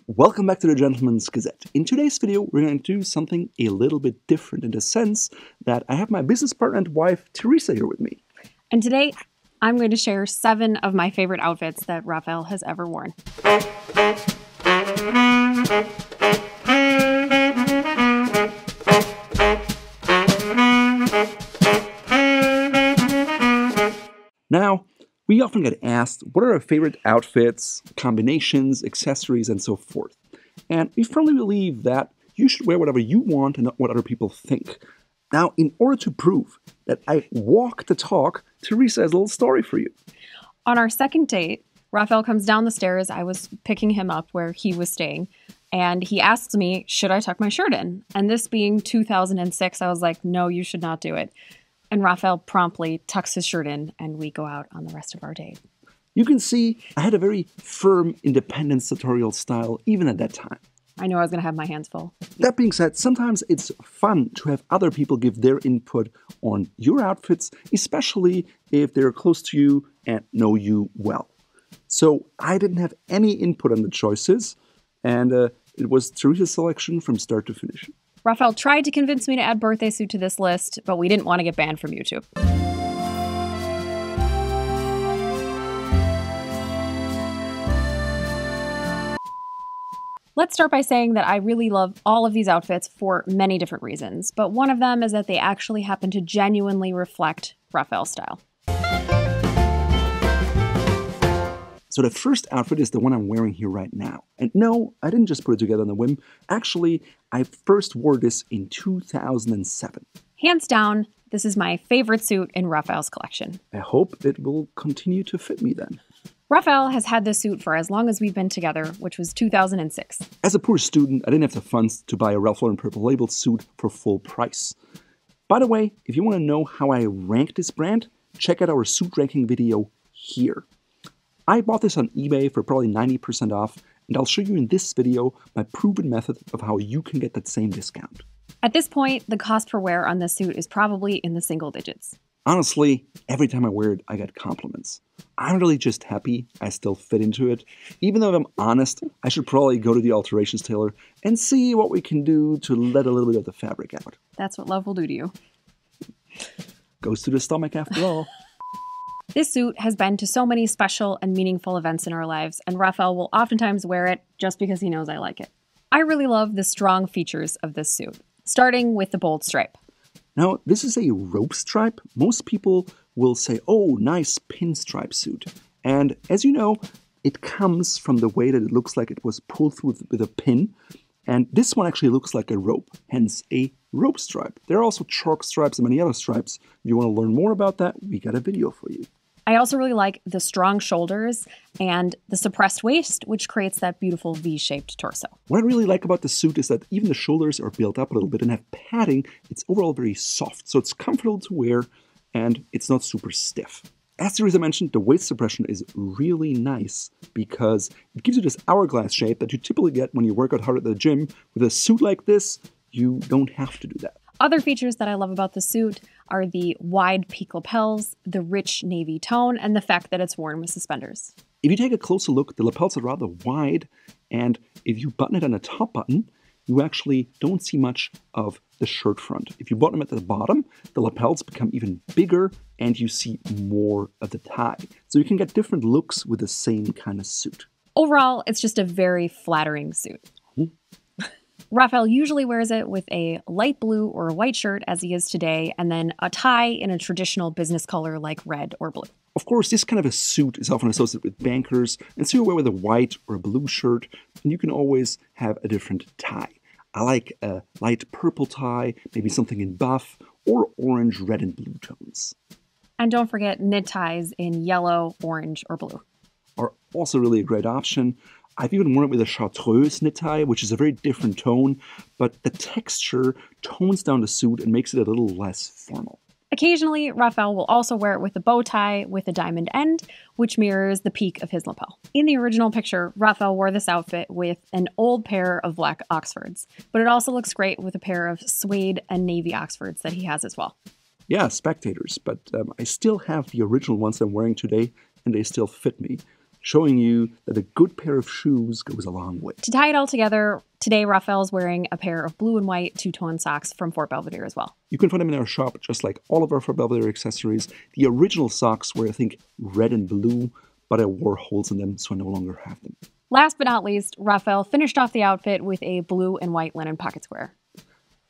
Welcome back to the Gentleman's Gazette. In today's video, we're going to do something a little bit different in the sense that I have my business partner and wife, Teresa, here with me. And today, I'm going to share 7 of my favorite outfits that Raphael has ever worn. Now, we often get asked what are our favorite outfits, combinations, accessories, and so forth. And we firmly believe that you should wear whatever you want and not what other people think. Now, in order to prove that I walk the talk, Teresa has a little story for you. On our second date, Raphael comes down the stairs. I was picking him up where he was staying. And he asks me, should I tuck my shirt in? And this being 2006, I was like, no, you should not do it. And Raphael promptly tucks his shirt in, and we go out on the rest of our date. You can see I had a very firm, independent sartorial style even at that time. I knew I was going to have my hands full. That being said, sometimes it's fun to have other people give their input on your outfits, especially if they're close to you and know you well. So I didn't have any input on the choices, and it was Teresa's selection from start to finish. Raphael tried to convince me to add birthday suit to this list, but we didn't want to get banned from YouTube. Let's start by saying that I really love all of these outfits for many different reasons, but one of them is that they actually happen to genuinely reflect Raphael's style. So the first outfit is the one I'm wearing here right now. And no, I didn't just put it together on a whim. Actually, I first wore this in 2007. Hands down, this is my favorite suit in Raphael's collection. I hope it will continue to fit me then. Raphael has had this suit for as long as we've been together, which was 2006. As a poor student, I didn't have the funds to buy a Ralph Lauren Purple Label suit for full price. By the way, if you want to know how I rank this brand, check out our suit ranking video here. I bought this on eBay for probably 90% off, and I'll show you in this video my proven method of how you can get that same discount. At this point, the cost per wear on this suit is probably in the single digits. Honestly, every time I wear it, I get compliments. I'm really just happy I still fit into it. Even though if I'm honest, I should probably go to the alterations tailor and see what we can do to let a little bit of the fabric out. That's what love will do to you. Goes to the stomach after all. This suit has been to so many special and meaningful events in our lives, and Raphael will oftentimes wear it just because he knows I like it. I really love the strong features of this suit, starting with the bold stripe. Now, this is a rope stripe. Most people will say, oh, nice pinstripe suit. And as you know, it comes from the way that it looks like it was pulled through with a pin. And this one actually looks like a rope, hence a rope stripe. There are also chalk stripes and many other stripes. If you want to learn more about that, we got a video for you. I also really like the strong shoulders and the suppressed waist, which creates that beautiful V-shaped torso. What I really like about the suit is that even the shoulders are built up a little bit and have padding. It's overall very soft, so it's comfortable to wear and it's not super stiff. As Teresa mentioned, the waist suppression is really nice because it gives you this hourglass shape that you typically get when you work out hard at the gym. With a suit like this, you don't have to do that. Other features that I love about the suit are the wide peak lapels, the rich navy tone, and the fact that it's worn with suspenders. If you take a closer look, the lapels are rather wide, and if you button it on the top button, you actually don't see much of the shirt front. If you button them at the bottom, the lapels become even bigger, and you see more of the tie. So you can get different looks with the same kind of suit. Overall, it's just a very flattering suit. Raphael usually wears it with a light blue or a white shirt, as he is today, and then a tie in a traditional business color like red or blue. Of course, this kind of a suit is often associated with bankers, and so you wear with a white or a blue shirt, and you can always have a different tie. I like a light purple tie, maybe something in buff, or orange, red, and blue tones. And don't forget knit ties in yellow, orange, or blue. Are also really a great option. I've even worn it with a chartreuse knit tie, which is a very different tone, but the texture tones down the suit and makes it a little less formal. Occasionally, Raphael will also wear it with a bow tie with a diamond end, which mirrors the peak of his lapel. In the original picture, Raphael wore this outfit with an old pair of black Oxfords, but it also looks great with a pair of suede and navy Oxfords that he has as well. Yeah, Spectators, but I still have the original ones I'm wearing today, and they still fit me. showing you that a good pair of shoes goes a long way. To tie it all together, today Raphael's wearing a pair of blue and white two-tone socks from Fort Belvedere as well. You can find them in our shop, just like all of our Fort Belvedere accessories. The original socks were, I think, red and blue, but I wore holes in them, so I no longer have them. Last but not least, Raphael finished off the outfit with a blue and white linen pocket square.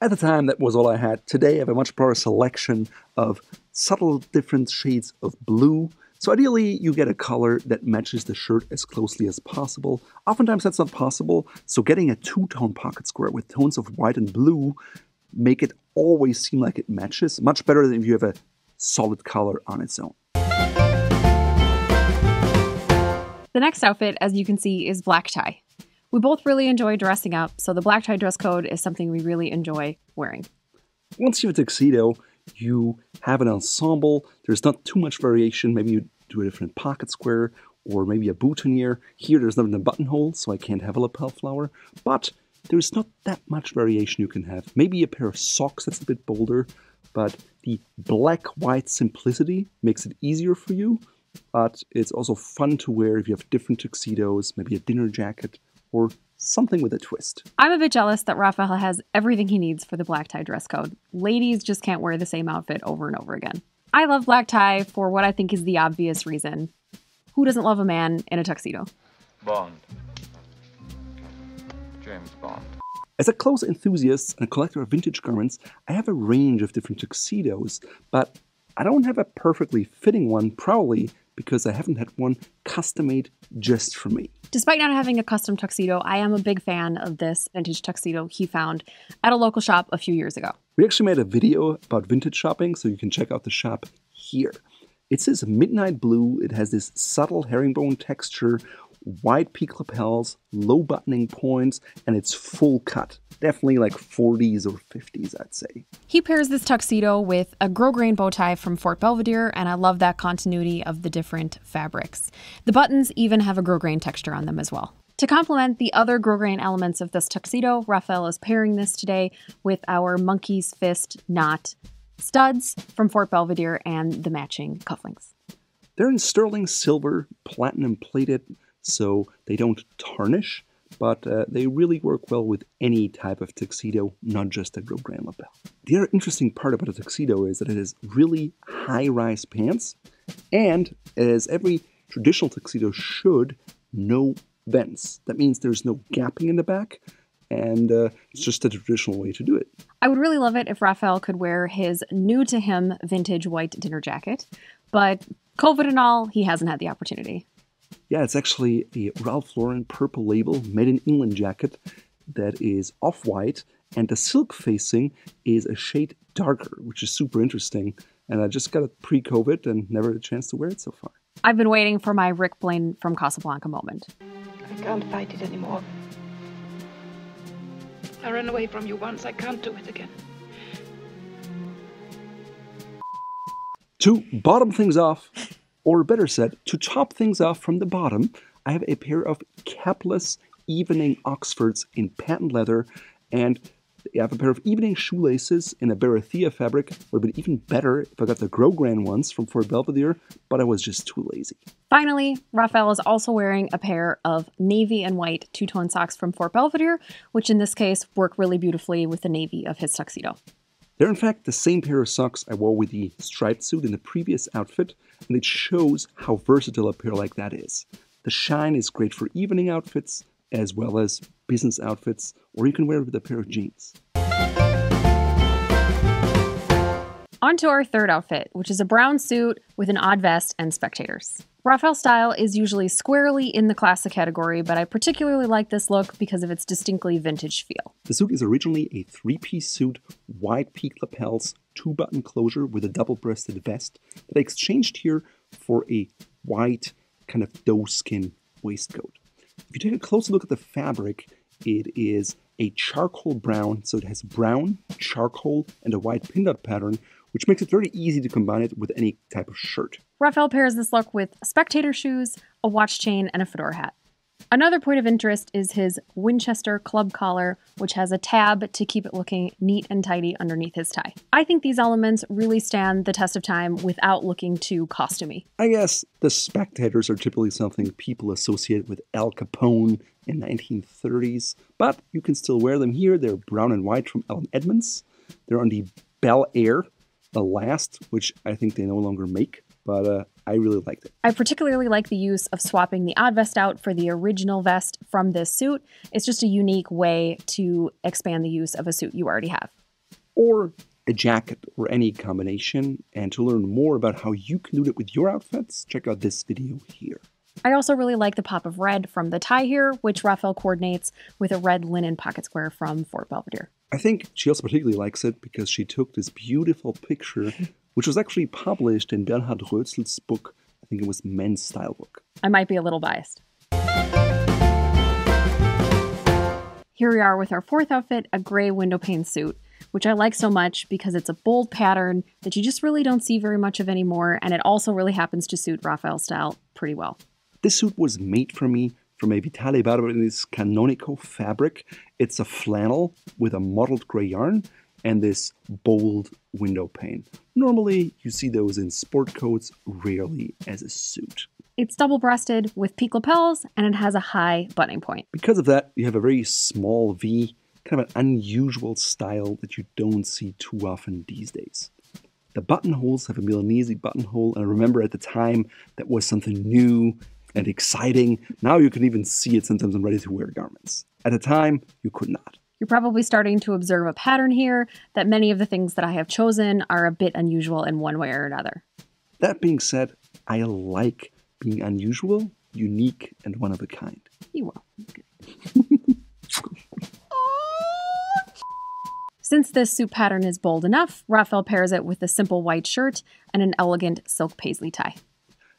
At the time, that was all I had. Today, I have a much broader selection of subtle different shades of blue. So ideally, you get a color that matches the shirt as closely as possible. Oftentimes, that's not possible, so getting a two-tone pocket square with tones of white and blue make it always seem like it matches. Much better than if you have a solid color on its own. The next outfit, as you can see, is black tie. We both really enjoy dressing up, so the black tie dress code is something we really enjoy wearing. Once you have a tuxedo, you have an ensemble. There's not too much variation. Maybe you do a different pocket square or maybe a boutonniere. Here there's not a buttonhole, so I can't have a lapel flower. But there's not that much variation you can have. Maybe a pair of socks that's a bit bolder, but the black-white simplicity makes it easier for you. But it's also fun to wear if you have different tuxedos, maybe a dinner jacket, or something with a twist. I'm a bit jealous that Raphael has everything he needs for the black tie dress code. Ladies just can't wear the same outfit over and over again. I love black tie for what I think is the obvious reason. Who doesn't love a man in a tuxedo? Bond. James Bond. As a clothes enthusiast and a collector of vintage garments, I have a range of different tuxedos, but I don't have a perfectly fitting one, probably because I haven't had one custom-made just for me. Despite not having a custom tuxedo, I am a big fan of this vintage tuxedo he found at a local shop a few years ago. We actually made a video about vintage shopping, so you can check out the shop here. It says midnight blue. It has this subtle herringbone texture, wide peak lapels, low buttoning points, and it's full cut. Definitely like 40s or 50s, I'd say. He pairs this tuxedo with a grosgrain bow tie from Fort Belvedere, and I love that continuity of the different fabrics. The buttons even have a grosgrain texture on them as well. To complement the other grosgrain elements of this tuxedo, Raphael is pairing this today with our monkey's fist knot studs from Fort Belvedere and the matching cufflinks. They're in sterling silver, platinum plated, so they don't tarnish, but they really work well with any type of tuxedo, not just a grosgrain lapel. The other interesting part about a tuxedo is that it has really high-rise pants, and as every traditional tuxedo should, no vents. That means there's no gapping in the back, and it's just a traditional way to do it. I would really love it if Raphael could wear his new-to-him vintage white dinner jacket, but COVID and all, he hasn't had the opportunity. Yeah, it's actually a Ralph Lauren purple label made in England jacket that is off-white, and the silk facing is a shade darker, which is super interesting. And I just got it pre-COVID and never had a chance to wear it so far. I've been waiting for my Rick Blaine from Casablanca moment. I can't fight it anymore. I ran away from you once, I can't do it again. To bottom things off, or better said, to top things off from the bottom, I have a pair of capless evening Oxfords in patent leather, and I have a pair of evening shoelaces in a Barathea fabric. Would have been even better if I got the grosgrain ones from Fort Belvedere, but I was just too lazy. Finally, Raphael is also wearing a pair of navy and white two-tone socks from Fort Belvedere, which in this case work really beautifully with the navy of his tuxedo. They're in fact the same pair of socks I wore with the striped suit in the previous outfit, and it shows how versatile a pair like that is. The shine is great for evening outfits, as well as business outfits, or you can wear it with a pair of jeans. On to our third outfit, which is a brown suit with an odd vest and spectators. Raphael's style is usually squarely in the classic category, but I particularly like this look because of its distinctly vintage feel. The suit is originally a three-piece suit, wide peak lapels, two-button closure with a double-breasted vest that I exchanged here for a white kind of doe-skin waistcoat. If you take a closer look at the fabric, it is a charcoal brown, so it has brown, charcoal, and a white pin dot pattern, which makes it very easy to combine it with any type of shirt. Raphael pairs this look with spectator shoes, a watch chain, and a fedora hat. Another point of interest is his Winchester club collar, which has a tab to keep it looking neat and tidy underneath his tie. I think these elements really stand the test of time without looking too costumey. I guess the spectators are typically something people associate with Al Capone in 1930s, but you can still wear them here. They're brown and white from Ellen Edmonds. They're on the Bel Air, the last, which I think they no longer make, but I really liked it. I particularly like the use of swapping the odd vest out for the original vest from this suit. It's just a unique way to expand the use of a suit you already have. Or a jacket or any combination. And to learn more about how you can do that with your outfits, check out this video here. I also really like the pop of red from the tie here, which Raphael coordinates with a red linen pocket square from Fort Belvedere. I think she also particularly likes it because she took this beautiful picture, which was actually published in Bernhard Rötzel's book. I think it was Men's Style Book. I might be a little biased. Here we are with our fourth outfit, a gray window pane suit, which I like so much because it's a bold pattern that you just really don't see very much of anymore, and it also really happens to suit Raphael's style pretty well. This suit was made for me from a Vitale Barberis Canonico fabric. It's a flannel with a mottled gray yarn and this bold window pane. Normally, you see those in sport coats, rarely as a suit. It's double-breasted with peak lapels, and it has a high buttoning point. Because of that, you have a very small V, kind of an unusual style that you don't see too often these days. The buttonholes have a Milanese buttonhole, and I remember at the time that was something new and exciting. Now you can even see it sometimes on ready-to-wear garments. At the time, you could not. You're probably starting to observe a pattern here that many of the things that I have chosen are a bit unusual in one way or another. That being said, I like being unusual, unique, and one of a kind. You will. Since this suit pattern is bold enough, Raphael pairs it with a simple white shirt and an elegant silk paisley tie.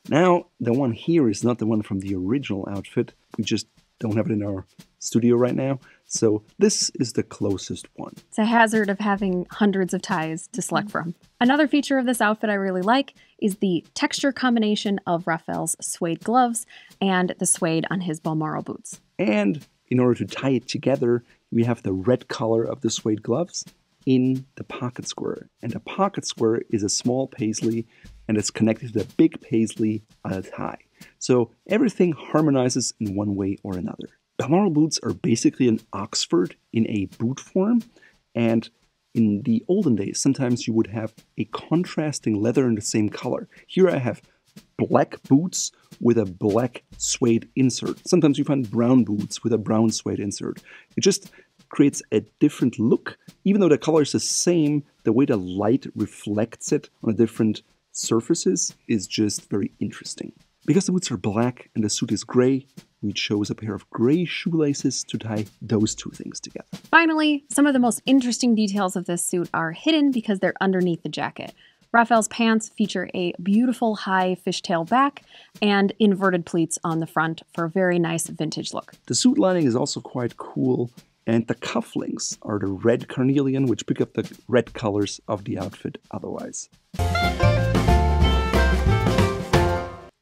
Now, the one here is not the one from the original outfit. We just don't have it in our studio right now. So this is the closest one. It's a hazard of having hundreds of ties to select from. Another feature of this outfit I really like is the texture combination of Raphael's suede gloves and the suede on his Balmoral boots. And in order to tie it together, we have the red color of the suede gloves in the pocket square. And the pocket square is a small paisley and it's connected to the big paisley on a tie. So everything harmonizes in one way or another. Balmoral boots are basically an Oxford in a boot form, and in the olden days, sometimes you would have a contrasting leather in the same color. Here I have black boots with a black suede insert. Sometimes you find brown boots with a brown suede insert. It just creates a different look. Even though the color is the same, the way the light reflects it on the different surfaces is just very interesting. Because the boots are black and the suit is gray, we chose a pair of gray shoelaces to tie those two things together. Finally, some of the most interesting details of this suit are hidden because they're underneath the jacket. Raphael's pants feature a beautiful high fishtail back and inverted pleats on the front for a very nice vintage look. The suit lining is also quite cool, and the cufflinks are the red carnelian, which pick up the red colors of the outfit otherwise.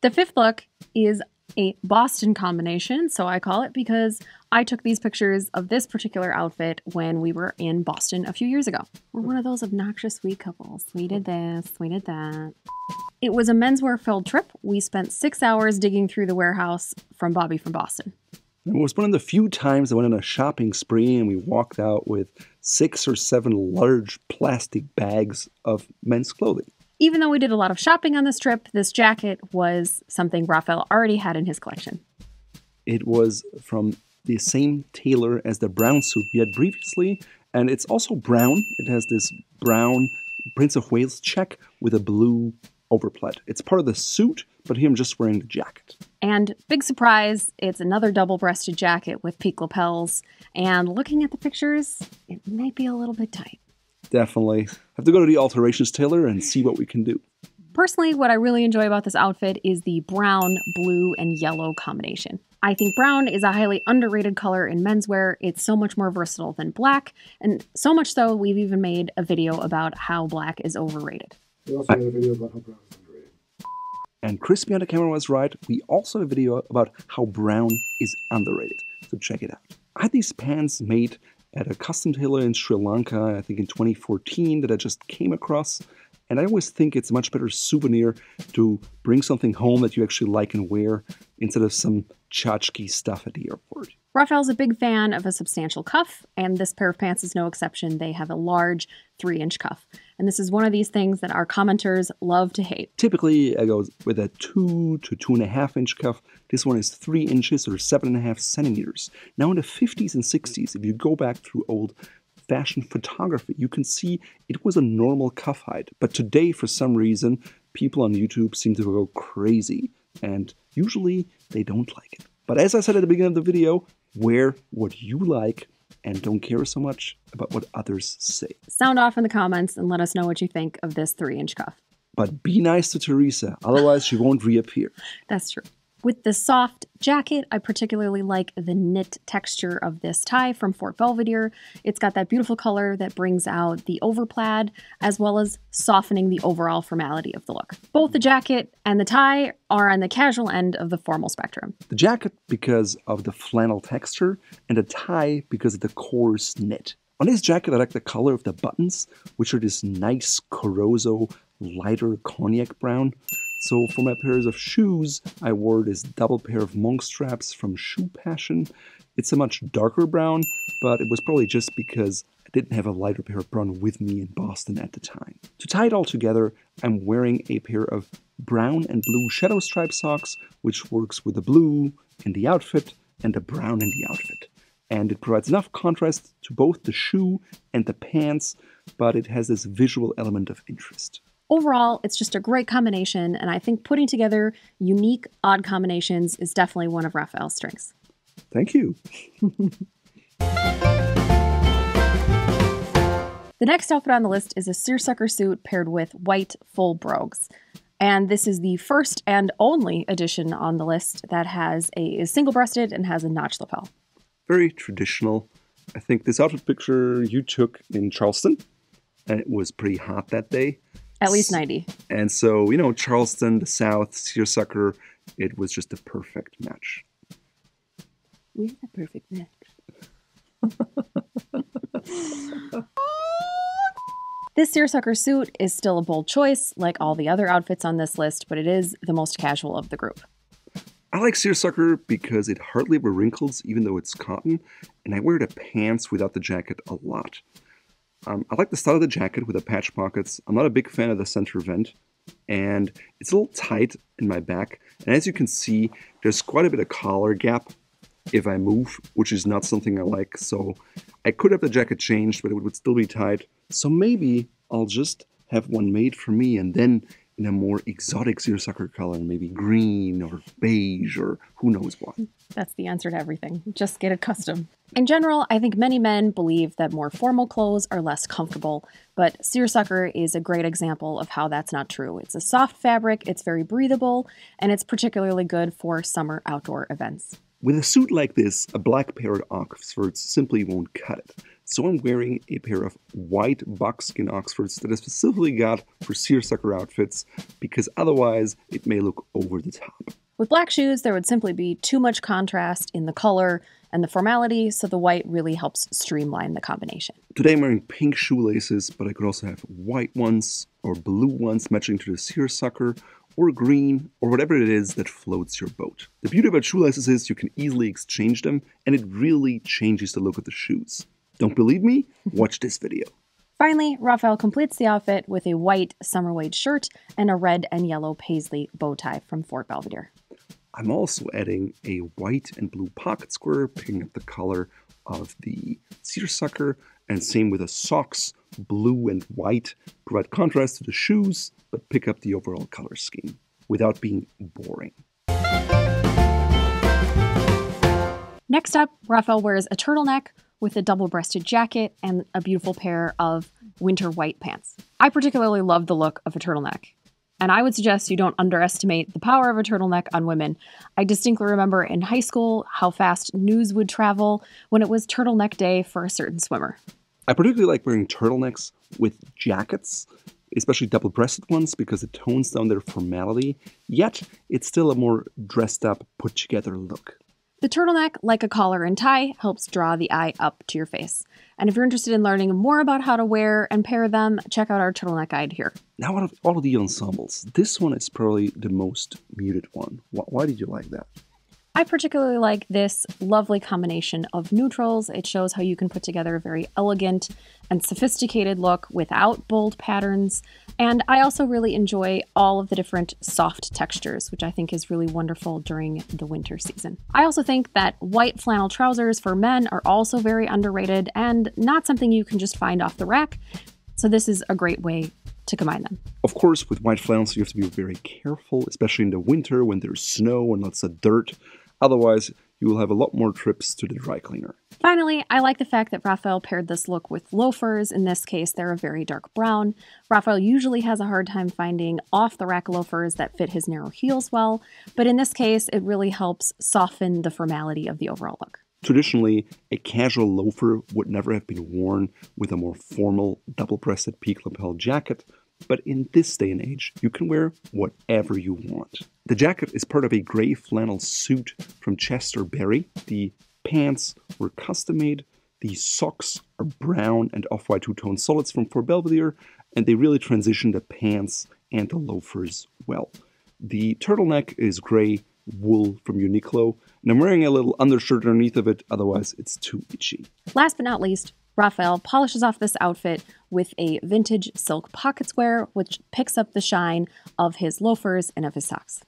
The fifth look is a Boston combination, so I call it because I took these pictures of this particular outfit when we were in Boston a few years ago. We're one of those obnoxious sweet couples. We did this, we did that. It was a menswear-filled trip. We spent 6 hours digging through the warehouse from Bobby from Boston. It was one of the few times I went on a shopping spree and we walked out with 6 or 7 large plastic bags of men's clothing. Even though we did a lot of shopping on this trip, this jacket was something Raphael already had in his collection. It was from the same tailor as the brown suit we had previously, and it's also brown. It has this brown Prince of Wales check with a blue overplait. It's part of the suit, but here I'm just wearing the jacket. And big surprise, it's another double-breasted jacket with peak lapels, and looking at the pictures, it might be a little bit tight. Definitely. Have to go to the alterations tailor and see what we can do. Personally, what I really enjoy about this outfit is the brown, blue, and yellow combination. I think brown is a highly underrated color in menswear. It's so much more versatile than black, and so much so we've even made a video about how black is overrated. We also made a video about how brown is underrated. And Chris behind the camera was right. We also have a video about how brown is underrated. So check it out. I had these pants made at a custom tailor in Sri Lanka, I think in 2014, that I just came across. And I always think it's a much better souvenir to bring something home that you actually like and wear instead of some tchotchke stuff at the airport. Raphael's a big fan of a substantial cuff, and this pair of pants is no exception. They have a large 3-inch cuff. And this is one of these things that our commenters love to hate. Typically, I go with a 2 to 2.5 inch cuff. This one is 3 inches or 7.5 centimeters. Now in the 50s and 60s, if you go back through old fashion photography, you can see it was a normal cuff height. But today, for some reason, people on YouTube seem to go crazy. And usually, they don't like it. But as I said at the beginning of the video, wear what you like and don't care so much about what others say. Sound off in the comments and let us know what you think of this 3-inch cuff. But be nice to Teresa, otherwise she won't reappear. That's true. With the soft jacket, I particularly like the knit texture of this tie from Fort Belvedere. It's got that beautiful color that brings out the overplaid, as well as softening the overall formality of the look. Both the jacket and the tie are on the casual end of the formal spectrum. The jacket because of the flannel texture, and the tie because of the coarse knit. On this jacket, I like the color of the buttons, which are this nice Corozzo lighter cognac brown. So for my pairs of shoes, I wore this double pair of monk straps from Shoe Passion. It's a much darker brown, but it was probably just because I didn't have a lighter pair of brown with me in Boston at the time. To tie it all together, I'm wearing a pair of brown and blue shadow stripe socks, which works with the blue in the outfit and the brown in the outfit. And it provides enough contrast to both the shoe and the pants, but it has this visual element of interest. Overall, it's just a great combination, and I think putting together unique, odd combinations is definitely one of Raphael's strengths. Thank you. The next outfit on the list is a seersucker suit paired with white full brogues. And this is the first and only edition on the list that is single-breasted and has a notch lapel. Very traditional. I think this outfit picture you took in Charleston, and it was pretty hot that day. At least 90. And so, you know, Charleston, the South, seersucker, it was just a perfect match. We're a perfect match. This seersucker suit is still a bold choice, like all the other outfits on this list, but it is the most casual of the group. I like seersucker because it hardly ever wrinkles, even though it's cotton, and I wear the pants without the jacket a lot. I like the style of the jacket with the patch pockets. I'm not a big fan of the center vent, and it's a little tight in my back. And as you can see, there's quite a bit of collar gap if I move, which is not something I like. So I could have the jacket changed, but it would still be tight. So maybe I'll just have one made for me, and then in a more exotic seersucker color, maybe green or beige or who knows what. That's the answer to everything. Just get it custom. In general, I think many men believe that more formal clothes are less comfortable, but seersucker is a great example of how that's not true. It's a soft fabric, it's very breathable, and it's particularly good for summer outdoor events. With a suit like this, a black pair of Oxfords simply won't cut it. So I'm wearing a pair of white buckskin Oxfords that I specifically got for seersucker outfits, because otherwise it may look over the top. With black shoes, there would simply be too much contrast in the color and the formality, so the white really helps streamline the combination. Today I'm wearing pink shoelaces, but I could also have white ones or blue ones matching to the seersucker, or green, or whatever it is that floats your boat. The beauty about shoelaces is you can easily exchange them, and it really changes the look of the shoes. Don't believe me? Watch this video. Finally, Raphael completes the outfit with a white summer weight shirt and a red and yellow paisley bow tie from Fort Belvedere. I'm also adding a white and blue pocket square, picking up the color of the seersucker, and same with the socks, blue and white, provide contrast to the shoes, but pick up the overall color scheme without being boring. Next up, Raphael wears a turtleneck with a double-breasted jacket and a beautiful pair of winter white pants. I particularly love the look of a turtleneck, and I would suggest you don't underestimate the power of a turtleneck on women. I distinctly remember in high school how fast news would travel when it was turtleneck day for a certain swimmer. I particularly like wearing turtlenecks with jackets especially double-breasted ones, because it tones down their formality, yet it's still a more dressed-up, put-together look. The turtleneck, like a collar and tie, helps draw the eye up to your face. And if you're interested in learning more about how to wear and pair them, check out our turtleneck guide here. Now, out of all of the ensembles, this one is probably the most muted one. Why did you like that? I particularly like this lovely combination of neutrals. It shows how you can put together a very elegant and sophisticated look without bold patterns. And I also really enjoy all of the different soft textures, which I think is really wonderful during the winter season. I also think that white flannel trousers for men are also very underrated and not something you can just find off the rack. So this is a great way to combine them. Of course, with white flannels, you have to be very careful, especially in the winter when there's snow and lots of dirt. Otherwise, you will have a lot more trips to the dry cleaner. Finally, I like the fact that Raphael paired this look with loafers. In this case, they're a very dark brown. Raphael usually has a hard time finding off-the-rack loafers that fit his narrow heels well, but in this case, it really helps soften the formality of the overall look. Traditionally, a casual loafer would never have been worn with a more formal double-breasted peak lapel jacket, but in this day and age, you can wear whatever you want. The jacket is part of a gray flannel suit from Chester Berry. The pants were custom-made. The socks are brown and off-white two-tone solids from Fort Belvedere, and they really transition the pants and the loafers well. The turtleneck is gray wool from Uniqlo, and I'm wearing a little undershirt underneath of it, otherwise it's too itchy. Last but not least, Raphael polishes off this outfit with a vintage silk pocket square, which picks up the shine of his loafers and of his socks.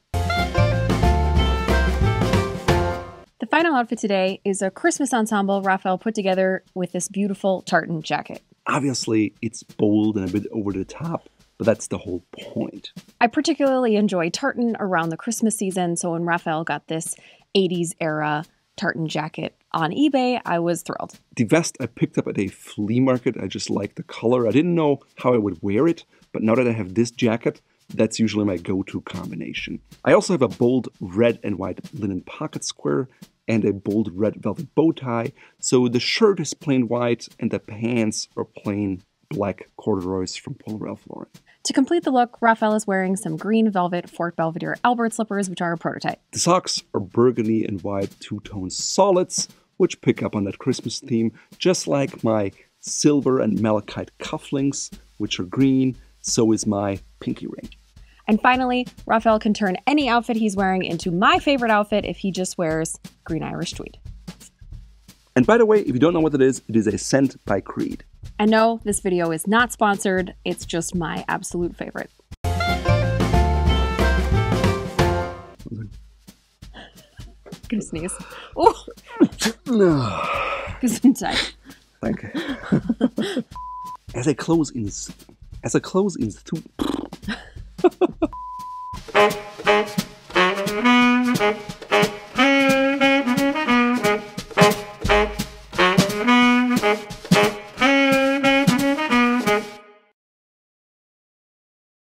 The final outfit today is a Christmas ensemble Raphael put together with this beautiful tartan jacket. Obviously, it's bold and a bit over the top, but that's the whole point. I particularly enjoy tartan around the Christmas season, so when Raphael got this 80s era tartan jacket on eBay, I was thrilled. The vest I picked up at a flea market. I just liked the color. I didn't know how I would wear it, but now that I have this jacket, that's usually my go-to combination. I also have a bold red and white linen pocket square and a bold red velvet bow tie, so the shirt is plain white and the pants are plain black corduroys from Polo Ralph Lauren. To complete the look, Raphael is wearing some green velvet Fort Belvedere Albert slippers, which are a prototype. The socks are burgundy and white two-tone solids, which pick up on that Christmas theme, just like my silver and malachite cufflinks, which are green. So is my pinky ring. And finally, Raphael can turn any outfit he's wearing into my favorite outfit if he just wears green Irish tweed. And by the way, if you don't know what it is a scent by Creed. And no, this video is not sponsored. It's just my absolute favorite. I'm gonna sneeze. Oh, Gesundheit. Thank you. As I close in the